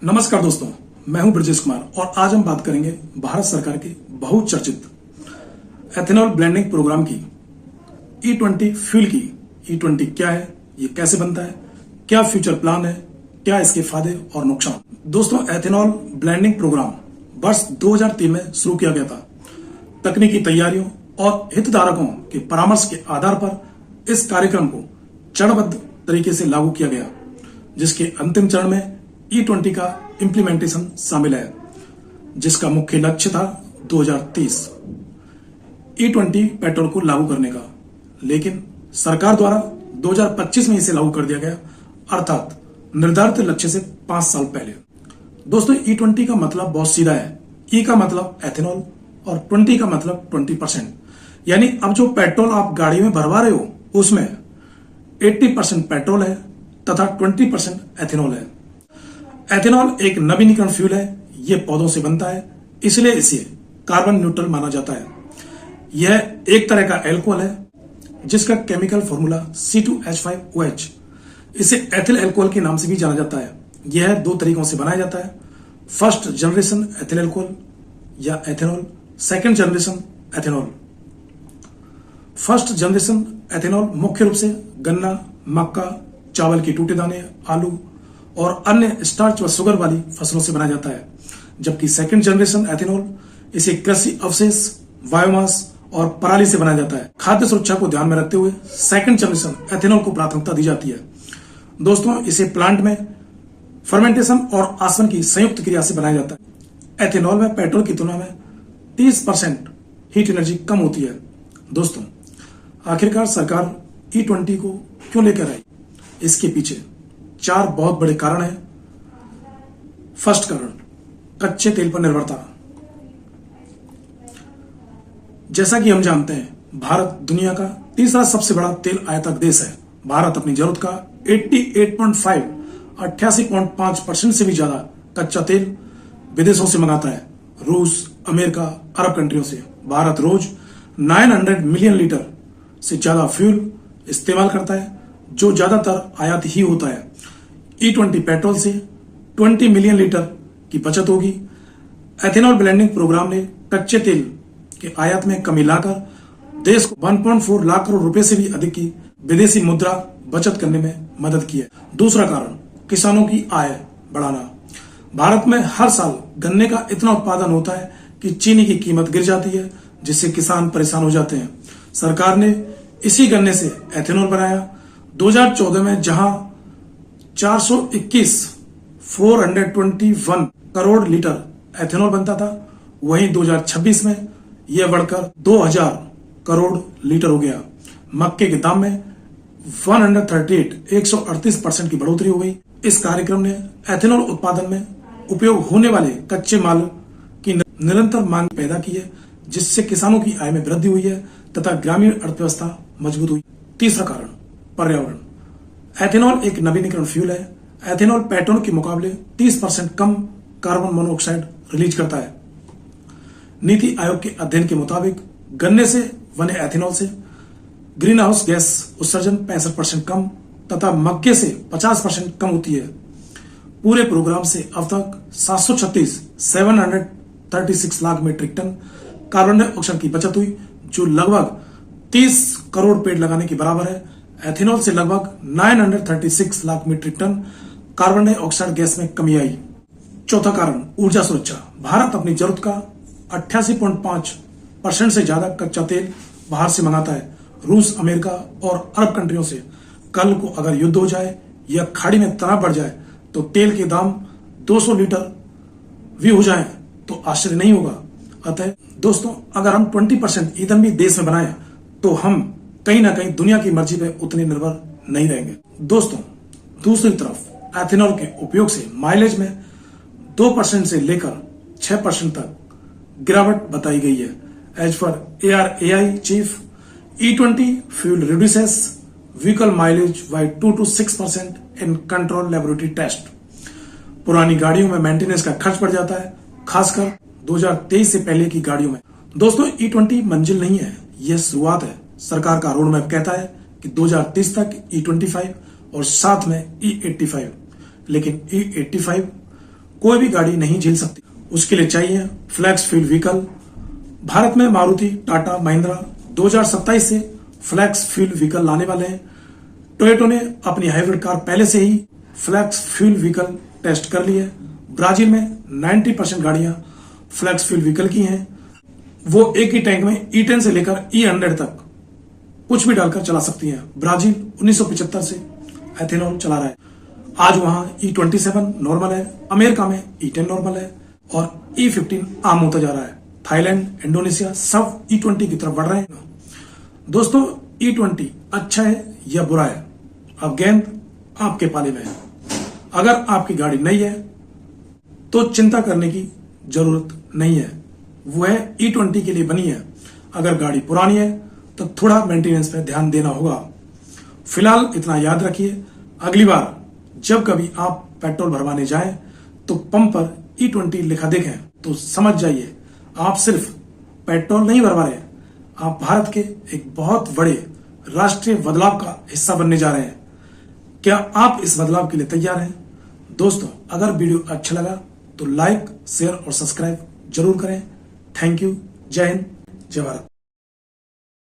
नमस्कार दोस्तों, मैं हूं ब्रजेश कुमार और आज हम बात करेंगे भारत सरकार के बहुचर्चित एथेनॉल ब्लेंडिंग प्रोग्राम की E20 फ्यूल की। E20 क्या है, ये कैसे बनता है, क्या फ्यूचर प्लान है, क्या इसके फायदे और नुकसान। दोस्तों, एथेनॉल ब्लेंडिंग प्रोग्राम वर्ष 2003 में शुरू किया गया था। तकनीकी तैयारियों और हितधारकों के परामर्श के आधार पर इस कार्यक्रम को चरणबद्ध तरीके से लागू किया गया, जिसके अंतिम चरण में E20 का इम्प्लीमेंटेशन शामिल है, जिसका मुख्य लक्ष्य था 2030 E20 पेट्रोल को लागू करने का। लेकिन सरकार द्वारा 2025 में इसे लागू कर दिया गया, अर्थात निर्धारित लक्ष्य से 5 साल पहले। दोस्तों, E20 का मतलब बहुत सीधा है। E का मतलब एथेनॉल और 20 का मतलब 20%, यानी अब जो पेट्रोल आप गाड़ी में भरवा रहे हो उसमें 80% पेट्रोल है तथा 20% एथेनॉल है। एथेनॉल एक नवीनीकरण फ्यूल है, यह पौधों से बनता है, इसलिए इसे कार्बन न्यूट्रल माना जाता है। यह एक तरह का एल्कोहल है जिसका केमिकल फॉर्मूला C2H5OH, इसे एथिल एल्कोहल के नाम से भी जाना जाता है। यह 2 तरीकों से बनाया जाता है, फर्स्ट जनरेशन एथिल एल्कोहल या ethanol, second generation ethanol. First generation ethanol मुख्य रूप से गन्ना, मक्का, चावल के टूटे दाने, आलू और अन्य स्टार्च व शुगर वाली फसलों से बनाया जाता है, जबकि सेकंड जनरेशन एथेनॉल इसे कृषि अवशेष, बायोमास और पराली से बनाया जाता है। खाद्य सुरक्षा को ध्यान में रखते हुए सेकंड जनरेशन एथेनॉल को प्राथमिकता दी जाती है। दोस्तों, इसे प्लांट में फर्मेंटेशन और आसवन की संयुक्त क्रिया से बनाया जाता है। एथेनॉल में पेट्रोल की तुलना में 30% हीट एनर्जी कम होती है। दोस्तों, आखिरकार सरकार E20 को क्यों लेकर आई? इसके पीछे 4 बहुत बड़े कारण हैं। फर्स्ट कारण, कच्चे तेल पर निर्भरता। जैसा कि हम जानते हैं, भारत दुनिया का तीसरा सबसे बड़ा तेल आयातक देश है। भारत अपनी जरूरत का 88.5% से भी ज्यादा कच्चा तेल विदेशों से मंगाता है, रूस, अमेरिका, अरब कंट्रियों से। भारत रोज 900 मिलियन लीटर से ज्यादा फ्यूल इस्तेमाल करता है, जो ज्यादातर आयात ही होता है। E20 पेट्रोल से 20 मिलियन लीटर की बचत होगी। एथेनॉल ब्लेंडिंग प्रोग्राम ने कच्चे तेल के आयात में कमी लाकर देश को 1.4 लाख करोड़ रुपए से भी अधिक की विदेशी मुद्रा बचत करने में मदद की है। दूसरा कारण, किसानों की आय बढ़ाना। भारत में हर साल गन्ने का इतना उत्पादन होता है कि चीनी की कीमत गिर जाती है, जिससे किसान परेशान हो जाते हैं। सरकार ने इसी गन्ने से एथेनॉल बनाया। 2014 में जहां 421 करोड़ लीटर एथेनॉल बनता था, वहीं 2026 में यह बढ़कर 2000 करोड़ लीटर हो गया। मक्के के दाम में 138% की बढ़ोतरी हो गई। इस कार्यक्रम ने एथेनॉल उत्पादन में उपयोग होने वाले कच्चे माल की निरंतर मांग पैदा की है, जिससे किसानों की आय में वृद्धि हुई है तथा ग्रामीण अर्थव्यवस्था मजबूत हुई। तीसरा कारण, पर्यावरण। एथेनॉल एक नवीनीकरण फ्यूल है। एथेनॉल पेट्रोल के मुकाबले 30% कम कार्बन मोनोऑक्साइड रिलीज करता है। नीति आयोग के अध्ययन के मुताबिक गन्ने से बने एथेनॉल से ग्रीन हाउस गैस उत्सर्जन 65% कम तथा मक्के से 50% कम होती है। पूरे प्रोग्राम से अब तक 736 lakh metric ton carbon dioxide की बचत हुई, जो लगभग 30 करोड़ पेड़ लगाने के बराबर है। एथेनॉल से लगभग 936 lakh metric ton carbon dioxide gas में कमी आई। चौथा कारण, ऊर्जा सुरक्षा। भारत अपनी जरूरत का 88.5% से ज्यादा कच्चा तेल बाहर से मंगाता है, रूस, अमेरिका और अरब कंट्रियों से। कल को अगर युद्ध हो जाए या खाड़ी में तनाव बढ़ जाए तो तेल के दाम 200 लीटर भी हो जाए तो आश्चर्य नहीं होगा। अतः दोस्तों, अगर हम 20% ईंधन भी देश में बनाए तो हम कहीं ना कहीं दुनिया की मर्जी पे उतने निर्भर नहीं रहेंगे। दोस्तों, दूसरी तरफ एथेनॉल के उपयोग से माइलेज में 2% से लेकर 6% तक गिरावट बताई गई है। As per ARAI chief, E20 fuel reduces vehicle mileage by 2 to 6% in control laboratory test. पुरानी गाड़ियों में मेंटेनेंस का खर्च बढ़ जाता है, खासकर 2023 से पहले की गाड़ियों में। दोस्तों, E20 मंजिल नहीं है, यह शुरुआत है। सरकार का रोड मैप कहता है कि 2030 तक E25 और साथ में E85, लेकिन E85 कोई भी गाड़ी नहीं झेल सकती। उसके लिए चाहिए फ्लैक्स फ्यूल व्हीकल। भारत में मारुति, टाटा, महिंद्रा 2027 से फ्लैक्स फ्यूल व्हीकल लाने वाले हैं। टोयोटा ने अपनी हाइब्रिड कार पहले से ही फ्लैक्स फ्यूल व्हीकल टेस्ट कर ली है। ब्राजील में 90% गाड़ियां फ्लैक्स फ्यूल व्हीकल की हैं। वो एक ही टैंक में E10 से लेकर E100 तक कुछ भी डालकर चला सकती हैं। ब्राजील 1975 से एथेनॉल चला रहा है। आज वहां E27 नॉर्मल है, अमेरिका में E10 नॉर्मल है और E15 आम होता जा रहा है। थाईलैंड, इंडोनेशिया सब E20 की तरफ बढ़ रहे हैं। दोस्तों, E20 अच्छा है या बुरा है, अब गेंद आपके पाले में है। अगर आपकी गाड़ी नई है तो चिंता करने की जरूरत नहीं है, वो है E20 के लिए बनी है। अगर गाड़ी पुरानी है तो थोड़ा मेंटेनेंस पे ध्यान देना होगा। फिलहाल इतना याद रखिए, अगली बार जब कभी आप पेट्रोल भरवाने जाएं तो पंप पर E20 लिखा देखें तो समझ जाइए आप सिर्फ पेट्रोल नहीं भरवा रहे, आप भारत के एक बहुत बड़े राष्ट्रीय बदलाव का हिस्सा बनने जा रहे हैं। क्या आप इस बदलाव के लिए तैयार हैं? दोस्तों, अगर वीडियो अच्छा लगा तो लाइक, शेयर और सब्सक्राइब जरूर करें। Thank you. जय हिंद, जय भारत।